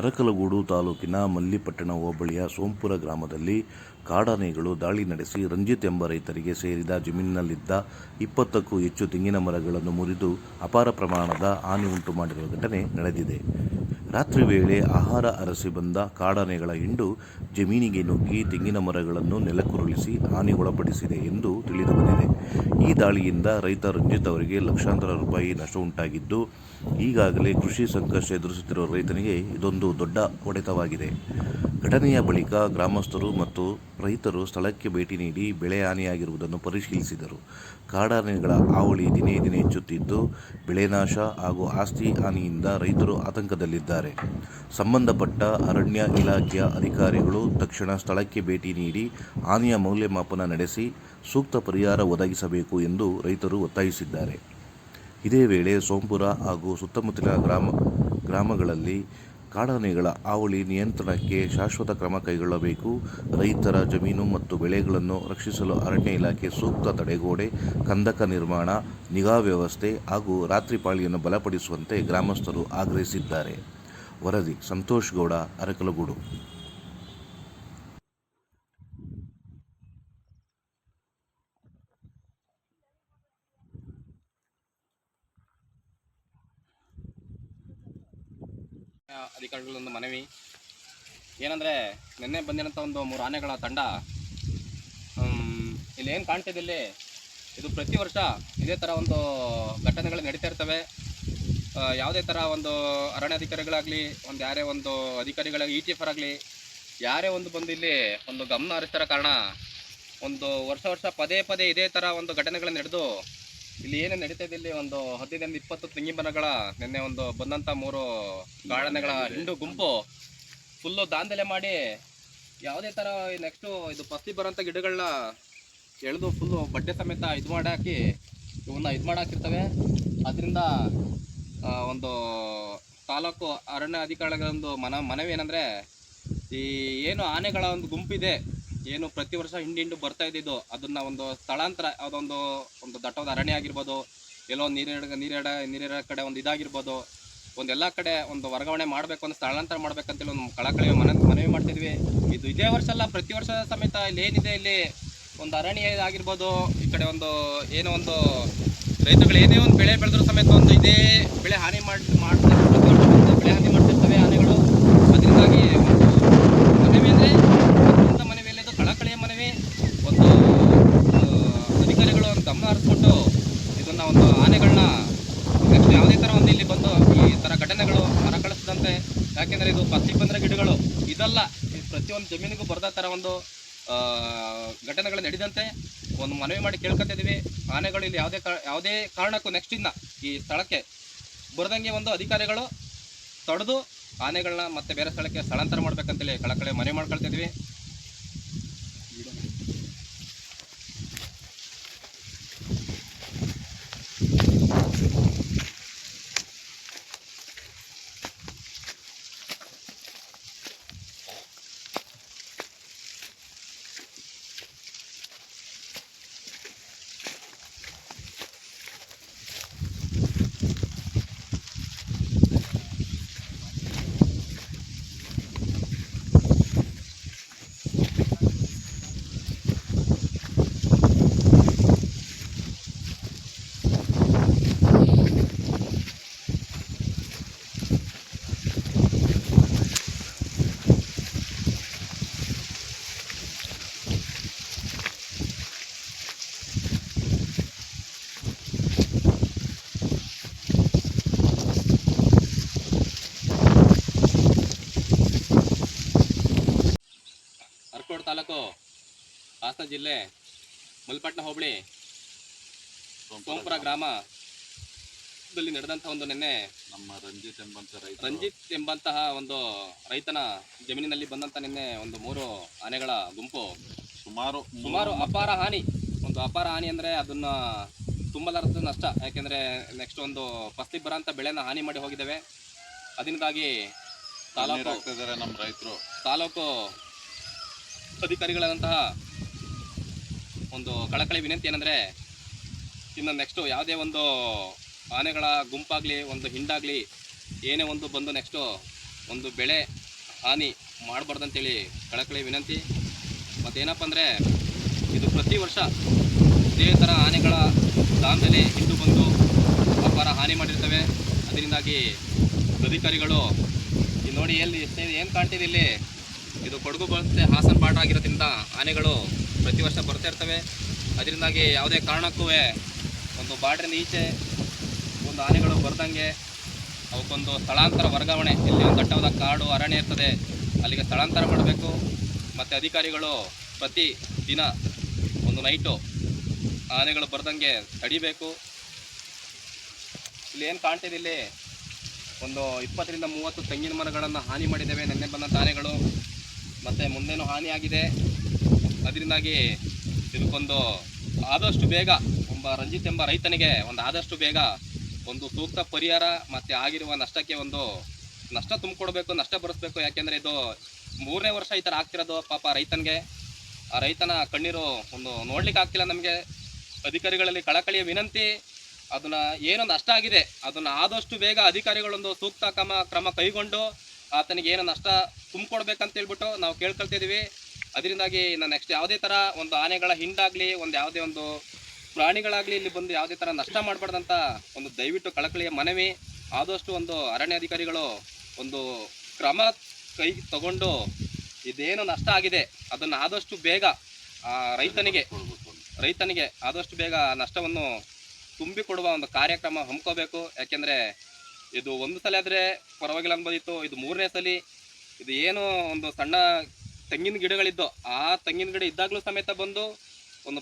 ಅರಕಲಗೂಡು ತಾಲೂಕಿನ ಮಲ್ಲಿಪಟ್ಟಣ ಹೋಬಳಿಯ ಸೋಂಪುರ ಗ್ರಾಮದಲ್ಲಿ ಕಾಡಾನೆಗಳು ದಾಳಿ ನಡೆಸಿ ರಂಜಿತ್ ಎಂಬ ರೈತರಿಗೆ ಸೇರಿದ ಜಮೀನಿನಲ್ಲಿದ್ದ 20ಕ್ಕೂ ಹೆಚ್ಚು ತೆಂಗಿನ ಮರಗಳನ್ನು ಮುರಿದು ಅಪಾರ ಪ್ರಮಾಣದ ಹಾನಿ ಉಂಟು ಮಾಡಿರುವ ಘಟನೆ ನಡೆದಿದೆ. ರಾತ್ರಿ ವೇಳೆ ಆಹಾರ ಅರಸಿ ಬಂದ ಕಾಡಾನೆಗಳ ಹಿಂಡು ಜಮೀನಿಗೆ ನುಗ್ಗಿ ತೆಂಗಿನ ಮರಗಳನ್ನು ನೆಲಕ್ಕುರುಳಿಸಿ ಹಾನಿಗೊಳಪಡಿಸಿದೆ ಎಂದು ತಿಳಿದುಬಂದಿದೆ. ಈ ದಾಳಿಯಿಂದ ರೈತ ರಂಜಿತ್ ಅವರಿಗೆ ಲಕ್ಷಾಂತರ ರೂಪಾಯಿ ನಷ್ಟ ಉಂಟಾಗಿದ್ದು, ಈಗಾಗಲೇ ಕೃಷಿ ಸಂಕಷ್ಟ ಎದುರಿಸುತ್ತಿರುವ ರೈತನಿಗೆ ಇದೊಂದು ದೊಡ್ಡ ಹೊಡೆತವಾಗಿದೆ. ಘಟನೆಯ ಬಳಿಕ ಗ್ರಾಮಸ್ಥರು ಮತ್ತು ರೈತರು ಸ್ಥಳಕ್ಕೆ ಭೇಟಿ ನೀಡಿ ಬೆಳೆ ಹಾನಿಯಾಗಿರುವುದನ್ನು ಪರಿಶೀಲಿಸಿದರು. ಕಾಡಾನೆಗಳ ಹಾವಳಿ ದಿನೇ ದಿನೇ ಹೆಚ್ಚುತ್ತಿದ್ದು, ಬೆಳೆ ನಾಶ ಹಾಗೂ ಆಸ್ತಿ ಹಾನಿಯಿಂದ ರೈತರು ಆತಂಕದಲ್ಲಿದ್ದಾರೆ. ಸಂಬಂಧಪಟ್ಟ ಅರಣ್ಯ ಇಲಾಖೆಯ ಅಧಿಕಾರಿಗಳು ತಕ್ಷಣ ಸ್ಥಳಕ್ಕೆ ಭೇಟಿ ನೀಡಿ ಹಾನಿಯ ಮೌಲ್ಯಮಾಪನ ನಡೆಸಿ ಸೂಕ್ತ ಪರಿಹಾರ ಒದಗಿಸಬೇಕು ಎಂದು ರೈತರು ಒತ್ತಾಯಿಸಿದ್ದಾರೆ. ಇದೇ ವೇಳೆ ಸೋಂಪುರ ಹಾಗೂ ಸುತ್ತಮುತ್ತಲಿನ ಗ್ರಾಮಗಳಲ್ಲಿ ಕಾಡಾನೆಗಳ ಹಾವಳಿ ನಿಯಂತ್ರಣಕ್ಕೆ ಶಾಶ್ವತ ಕ್ರಮ ಕೈಗೊಳ್ಳಬೇಕು. ರೈತರ ಜಮೀನು ಮತ್ತು ಬೆಳೆಗಳನ್ನು ರಕ್ಷಿಸಲು ಅರಣ್ಯ ಇಲಾಖೆ ಸೂಕ್ತ ತಡೆಗೋಡೆ, ಕಂದಕ ನಿರ್ಮಾಣ, ನಿಗಾ ವ್ಯವಸ್ಥೆ ಹಾಗೂ ರಾತ್ರಿ ಪಾಳಿಯನ್ನು ಬಲಪಡಿಸುವಂತೆ ಗ್ರಾಮಸ್ಥರು ಆಗ್ರಹಿಸಿದ್ದಾರೆ. ವರದಿ ಸಂತೋಷ್ ಗೌಡ, ಅರಕಲಗೂಡು. ಅಧಿಕಾರಿಗಳೊಂದು ಮನವಿ ಏನಂದರೆ, ನಿನ್ನೆ ಬಂದಿರೋಂಥ ಒಂದು 3 ಆನೆಗಳ ತಂಡ ಇಲ್ಲಿ ಏನು ಕಾಣ್ತಿದ್ದಲ್ಲಿ, ಇದು ಪ್ರತಿ ವರ್ಷ ಇದೇ ಥರ ಒಂದು ಘಟನೆಗಳು ನಡೀತಾ ಇರ್ತವೆ. ಯಾವುದೇ ಥರ ಒಂದು ಅರಣ್ಯಾಧಿಕಾರಿಗಳಾಗಲಿ, ಯಾರೇ ಒಂದು ಅಧಿಕಾರಿಗಳಾಗಲಿ, ETFR ಆಗಲಿ, ಯಾರೇ ಒಂದು ಬಂದು ಇಲ್ಲಿ ಒಂದು ಗಮನ ಹರಿಸ್ತಾರ ಕಾರಣ ಒಂದು ವರ್ಷ ಪದೇ ಇದೇ ಥರ ಒಂದು ಘಟನೆಗಳು ನಡೆದು ಇಲ್ಲಿ ಏನೇ ನಡೀತಾ ಇದೆ, ಇಲ್ಲಿ ಒಂದು 15-20 ತೆಂಗಿನ ಮರಗಳ ನಿನ್ನೆ ಒಂದು ಬಂದಂಥ 3 ಕಾಡಾನೆಗಳ ಹಿಂಡು ಗುಂಪು ಫುಲ್ಲು ದಾಂಧಲೆ ಮಾಡಿ ಯಾವುದೇ ಥರ ನೆಕ್ಸ್ಟು ಇದು ಫಸ್ಟಿಗೆ ಬರೋಂಥ ಗಿಡಗಳನ್ನ ಎಳೆದು ಫುಲ್ಲು ಬಡ್ಡೆ ಸಮೇತ ಇವನ್ನ ಮಾಡಾಕಿರ್ತವೆ. ಅದರಿಂದ ಒಂದು ತಾಲೂಕು ಅರಣ್ಯ ಅಧಿಕಾರಿಗಳೊಂದು ಮನವಿ ಏನಂದರೆ, ಈ ಏನು ಆನೆಗಳ ಒಂದು ಗುಂಪಿದೆ, ಏನು ಪ್ರತಿ ವರ್ಷ ಹಿಂಡು ಬರ್ತಾ ಇದ್ದಿದ್ದು, ಅದನ್ನು ಒಂದು ಸ್ಥಳಾಂತರ ಒಂದು ದಟ್ಟವಾದ ಅರಣ್ಯ ಆಗಿರ್ಬೋದು, ಎಲ್ಲೋ ನೀರಿನ ಕಡೆ ಒಂದು ಇದಾಗಿರ್ಬೋದು, ಒಂದೆಲ್ಲ ಕಡೆ ಒಂದು ವರ್ಗಾವಣೆ ಮಾಡಬೇಕು, ಒಂದು ಸ್ಥಳಾಂತರ ಮಾಡ್ಬೇಕಂತೇಳಿ ಒಂದು ಕಳಕಳಿಯ ಮನವಿ ಮಾಡ್ತಿದ್ವಿ. ಇದು ಇದೇ ವರ್ಷ ಅಲ್ಲ, ಪ್ರತಿ ವರ್ಷ ಸಮೇತ ಇಲ್ಲಿ ಏನಿದೆ, ಇಲ್ಲಿ ಒಂದು ಅರಣ್ಯ ಆಗಿರ್ಬೋದು, ಈ ಕಡೆ ಒಂದು ಏನೋ ಒಂದು ರೈತರುಗಳು ಏನೇ ಒಂದು ಬೆಳೆ ಬೆಳೆದ್ರೂ ಸಮೇತ ಒಂದು ಇದೇ ಬೆಳೆ ಹಾನಿ ಬೆಳೆ ಹಾನಿ ಮಾಡ್ತಿರ್ತವೆ ಆನೆಗಳು. ಅದರಿಂದಾಗಿ ಮನವಿ ಅಂದರೆ ಮನವಿಯಲ್ಲಿದ್ದು ಕಳಕಳಿಯ ಮನವಿ, ಒಂದು ಅಧಿಕಾರಿಗಳು ಒಂದು ಗಮನ ಹರಿಸ್ಬಿಟ್ಟು ಇದನ್ನು ಒಂದು ಆನೆಗಳನ್ನ ನೆಕ್ಸ್ಟ್ ಯಾವುದೇ ಥರ ಒಂದು ಇಲ್ಲಿ ಬಂದು ಈ ಥರ ಘಟನೆಗಳು ಮರಕಳಿಸದಂತೆ, ಯಾಕೆಂದರೆ ಇದು ಫಸ್ಟಿಗೆ ಬಂದರೆ ಗಿಡಗಳು ಇದಲ್ಲ, ಇದು ಪ್ರತಿಯೊಂದು ಜಮೀನಿಗೂ ಬರದ ಥರ ಒಂದು ಘಟನೆಗಳು ನಡೆದಂತೆ ಒಂದು ಮನವಿ ಮಾಡಿ ಕೇಳ್ಕೊತಿದ್ದೀವಿ. ಆನೆಗಳು ಇಲ್ಲಿ ಯಾವುದೇ ಕಾರಣಕ್ಕೂ ನೆಕ್ಸ್ಟ್ ಇನ್ನು ಈ ಸ್ಥಳಕ್ಕೆ ಬರದಂಗೆ ಒಂದು ಅಧಿಕಾರಿಗಳು ತಡೆದು ಆನೆಗಳನ್ನ ಮತ್ತೆ ಬೇರೆ ಸ್ಥಳಕ್ಕೆ ಸ್ಥಳಾಂತರ ಮಾಡ್ಬೇಕಂತೇಳಿ ಕಳಕಳಿ ಮನವಿ ಮಾಡ್ಕೊಳ್ತಿದ್ವಿ. ಅರಕಲಗೂಡು ತಾಲೂಕು, ಹಾಸನ ಜಿಲ್ಲೆ, ಮಲ್ಲಿಪಟ್ಟಣ ಹೋಬಳಿ, ಸೋಂಪುರ ಗ್ರಾಮದಲ್ಲಿ ನಡೆದಂಥ ಒಂದು ನಿನ್ನೆ ನಮ್ಮ ರಂಜಿತ್ ಎಂಬಂತಹ ಒಂದು ರೈತನ ಜಮೀನಿನಲ್ಲಿ ಬಂದಂಥ ನಿನ್ನೆ ಒಂದು 3 ಆನೆಗಳ ಗುಂಪು ಸುಮಾರು ಅಪಾರ ಹಾನಿ ಅಂದರೆ ಅದನ್ನು ತುಂಬಲಾರದ ನಷ್ಟ. ಯಾಕೆಂದರೆ ನೆಕ್ಸ್ಟ್ ಒಂದು ಫಸ್ಟಿಗೆ ಬರೋಂಥ ಬೆಳೆನ ಹಾನಿ ಮಾಡಿ ಹೋಗಿದ್ದೇವೆ. ಅದರಿಂದಾಗಿ ತಾಲೂಕು ಅಧಿಕಾರಿಗಳಂತಹ ಒಂದು ಕಳಕಳಿ ವಿನಂತಿ ಏನಂದರೆ, ಇನ್ನು ನೆಕ್ಸ್ಟು ಯಾವುದೇ ಒಂದು ಆನೆಗಳ ಗುಂಪಾಗಲಿ, ಒಂದು ಹಿಂಡಾಗಲಿ, ಏನೇ ಒಂದು ಬಂದು ನೆಕ್ಸ್ಟು ಒಂದು ಬೆಳೆ ಹಾನಿ ಮಾಡಬಾರ್ದಂತೇಳಿ ಕಳಕಳಿ ವಿನಂತಿ. ಮತ್ತೇನಪ್ಪ ಅಂದರೆ ಇದು ಪ್ರತಿ ವರ್ಷ ಇದೇ ಥರ ಆನೆಗಳ ದಾಂಧಲೆ ಹಿಂದೂ ಬಂದು ಅಪಾರ ಹಾನಿ ಮಾಡಿರ್ತವೆ. ಅದರಿಂದಾಗಿ ಅಧಿಕಾರಿಗಳು ಈ ನೋಡಿ ಎಲ್ಲಿ ಏನು ಕಾಣ್ತಿದೆ ಇಲ್ಲಿ, ಇದು ಕೊಡಗು ಬರುತ್ತೆ ಹಾಸನ ಬಾರ್ಡರ್ ಆಗಿರೋದ್ರಿಂದ ಆನೆಗಳು ಪ್ರತಿ ವರ್ಷ ಬರ್ತಾ ಇರ್ತವೆ. ಅದರಿಂದಾಗಿ ಯಾವುದೇ ಕಾರಣಕ್ಕೂ ಒಂದು ಬಾರ್ಡ್ರಿಂದ ಈಚೆ ಒಂದು ಆನೆಗಳು ಬರ್ದಂಗೆ ಅವಕ್ಕೊಂದು ಸ್ಥಳಾಂತರ ವರ್ಗಾವಣೆ, ಇಲ್ಲಿ ಒಂದು ದಟ್ಟವಾದ ಕಾಡು ಅರಣ್ಯ ಇರ್ತದೆ ಅಲ್ಲಿಗೆ ಸ್ಥಳಾಂತರ ಮಾಡಬೇಕು. ಮತ್ತು ಅಧಿಕಾರಿಗಳು ಪ್ರತಿ ದಿನ ಒಂದು ನೈಟು ಆನೆಗಳು ಬರ್ದಂಗೆ ತಡಿಬೇಕು. ಇಲ್ಲಿ ಏನು ಕಾಣ್ತಿದೆ, ಇಲ್ಲಿ ಒಂದು 20 ರಿಂದ 30 ತೆಂಗಿನ ಮರಗಳನ್ನು ಹಾನಿ ಮಾಡಿದ್ದೇವೆ ನಿನ್ನೆ ಬಂದಂಥ ಆನೆಗಳು. ಮತ್ತು ಮುಂದೇನೂ ಹಾನಿ ಆಗಿದೆ. ಅದರಿಂದಾಗಿ ಇದಕ್ಕೊಂದು ಆದಷ್ಟು ಬೇಗ ರಂಜಿತ್ ಎಂಬ ರೈತನಿಗೆ ಆದಷ್ಟು ಬೇಗ ಒಂದು ಸೂಕ್ತ ಪರಿಹಾರ ಮತ್ತು ಆಗಿರುವ ನಷ್ಟಕ್ಕೆ ಒಂದು ನಷ್ಟ ತುಂಬಿಕೊಡ್ಬೇಕು, ನಷ್ಟ ಭರಿಸ್ಬೇಕು. ಯಾಕೆಂದರೆ ಇದು 3ನೇ ವರ್ಷ ಈ ಥರ ಆಗ್ತಿರೋದು. ಪಾಪ ರೈತನಿಗೆ, ಆ ರೈತನ ಕಣ್ಣೀರು ನೋಡ್ಲಿಕ್ಕೆ ಆಗ್ತಿಲ್ಲ ನಮಗೆ. ಅಧಿಕಾರಿಗಳಲ್ಲಿ ಕಳಕಳಿಯ ವಿನಂತಿ, ಅದನ್ನು ಏನು ನಷ್ಟ ಆಗಿದೆ ಅದನ್ನು ಆದಷ್ಟು ಬೇಗ ಅಧಿಕಾರಿಗಳೊಂದು ಸೂಕ್ತ ಕ್ರಮ ಕೈಗೊಂಡು ಆತನಿಗೆ ಏನು ನಷ್ಟ ತುಂಬಿಕೊಡ್ಬೇಕಂತ ಹೇಳ್ಬಿಟ್ಟು ನಾವು ಕೇಳ್ಕೊಳ್ತಿದ್ದೀವಿ. ಅದರಿಂದಾಗಿ ನೆಕ್ಸ್ಟ್ ಯಾವುದೇ ಥರ ಒಂದು ಆನೆಗಳ ಹಿಂಡಾಗಲಿ ಯಾವುದೇ ಒಂದು ಪ್ರಾಣಿಗಳಾಗಲಿ ಇಲ್ಲಿ ಬಂದು ಯಾವುದೇ ಥರ ನಷ್ಟ ಮಾಡಬಾರ್ದಂತ ದಯವಿಟ್ಟು ಕಳಕಳಿಯ ಮನವಿ. ಆದಷ್ಟು ಅರಣ್ಯ ಅಧಿಕಾರಿಗಳು ಕ್ರಮ ಕೈ ತಗೊಂಡು ಇದೇನು ನಷ್ಟ ಆಗಿದೆ ಅದನ್ನು ಆದಷ್ಟು ಬೇಗ ರೈತನಿಗೆ ಆದಷ್ಟು ಬೇಗ ನಷ್ಟವನ್ನು ತುಂಬಿಕೊಡುವ ಕಾರ್ಯಕ್ರಮ ಹಮ್ಮಿಕೋಬೇಕು. ಯಾಕೆಂದರೆ ಇದು ಒಂದು ಸಲ ಆದರೆ ಪರವಾಗಿಲ್ಲ ಅನ್ಬೋದಿತ್ತು, ಇದು 3ನೇ ಸಲ. ಇದು ಏನು ಸಣ್ಣ ತೆಂಗಿನ ಗಿಡಗಳಿದ್ದು, ಆ ತೆಂಗಿನ ಗಿಡ ಇದ್ದಾಗಲೂ ಸಮೇತ ಬಂದು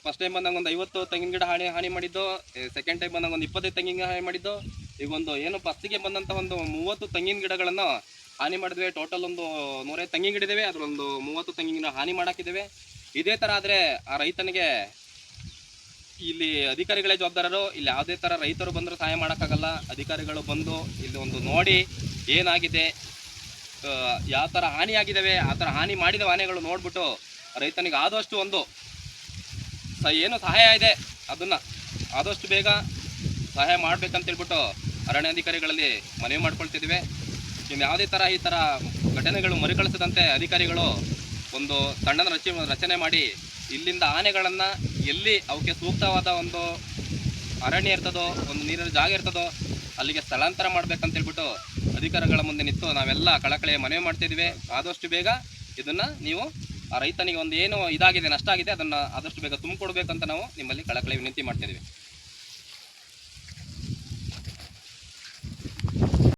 ಫಸ್ಟ್ ಟೈಮ್ ಬಂದಾಗ 50 ತೆಂಗಿನ ಗಿಡ ಹಾನಿ ಮಾಡಿದ್ದು, ಸೆಕೆಂಡ್ ಟೈಮ್ ಬಂದಾಗ 25 ತೆಂಗಿನ ಗಿಡ ಹಾನಿ ಮಾಡಿದ್ದು. ಈಗ ಏನು ಫಸ್ಟಿಗೆ ಬಂದಂಥ 30 ತೆಂಗಿನ ಗಿಡಗಳನ್ನು ಹಾನಿ ಮಾಡಿದ್ವಿ. ಟೋಟಲ್ 100 ತೆಂಗಿನ ಗಿಡ ಇದ್ದಾವೆ, ಅದ್ರ 30 ತೆಂಗಿನ ಗಿಡ ಹಾನಿ ಮಾಡಾಕಿದ್ದೇವೆ. ಇದೇ ಥರ ಆದರೆ ಆ ರೈತನಿಗೆ ಇಲ್ಲಿ ಅಧಿಕಾರಿಗಳೇ ಜವಾಬ್ದಾರರು. ಇಲ್ಲಿ ಯಾವುದೇ ಥರ ರೈತರು ಬಂದರೂ ಸಹಾಯ ಮಾಡೋಕ್ಕಾಗಲ್ಲ. ಅಧಿಕಾರಿಗಳು ಬಂದು ಇಲ್ಲಿ ನೋಡಿ ಏನಾಗಿದೆ, ಯಾವ ಥರ ಹಾನಿ ಆಗಿದ್ದಾವೆ, ಆ ಥರ ಹಾನಿ ಮಾಡಿದ ಆನೆಗಳು ನೋಡಿಬಿಟ್ಟು ರೈತನಿಗೆ ಆದಷ್ಟು ಏನು ಸಹಾಯ ಇದೆ ಅದನ್ನು ಆದಷ್ಟು ಬೇಗ ಸಹಾಯ ಮಾಡಬೇಕಂತೇಳ್ಬಿಟ್ಟು ಅರಣ್ಯಾಧಿಕಾರಿಗಳಲ್ಲಿ ಮನವಿ ಮಾಡ್ಕೊಳ್ತಿದ್ದೀವಿ. ಇನ್ನು ಯಾವುದೇ ಥರ ಈ ಥರ ಘಟನೆಗಳು ಮರುಕಳಿಸದಂತೆ ಅಧಿಕಾರಿಗಳು ತಂಡನ ರಚನೆ ಮಾಡಿ ಇಲ್ಲಿಂದ ಆನೆಗಳನ್ನು ಎಲ್ಲಿ ಅವಕ್ಕೆ ಸೂಕ್ತವಾದ ಅರಣ್ಯ ಇರ್ತದೋ, ನೀರಿನ ಜಾಗ ಇರ್ತದೋ ಅಲ್ಲಿಗೆ ಸ್ಥಳಾಂತರ ಮಾಡಬೇಕಂತೇಳ್ಬಿಟ್ಟು ಅಧಿಕಾರಿಗಳ ಮುಂದೆ ನಿಂತು ನಾವೆಲ್ಲ ಕಳಕಳಿಯ ಮನವಿ ಮಾಡ್ತಿದ್ದೀವಿ. ಆದಷ್ಟು ಬೇಗ ಇದನ್ನು ನೀವು ಆ ರೈತನಿಗೆ ಏನು ಇದಾಗಿದೆ, ನಷ್ಟ ಆಗಿದೆ, ಅದನ್ನು ಆದಷ್ಟು ಬೇಗ ತುಂಬಿಕೊಡ್ಬೇಕಂತ ನಾವು ನಿಮ್ಮಲ್ಲಿ ಕಳಕಳಿ ವಿನಂತಿ ಮಾಡ್ತಿದ್ದೀವಿ.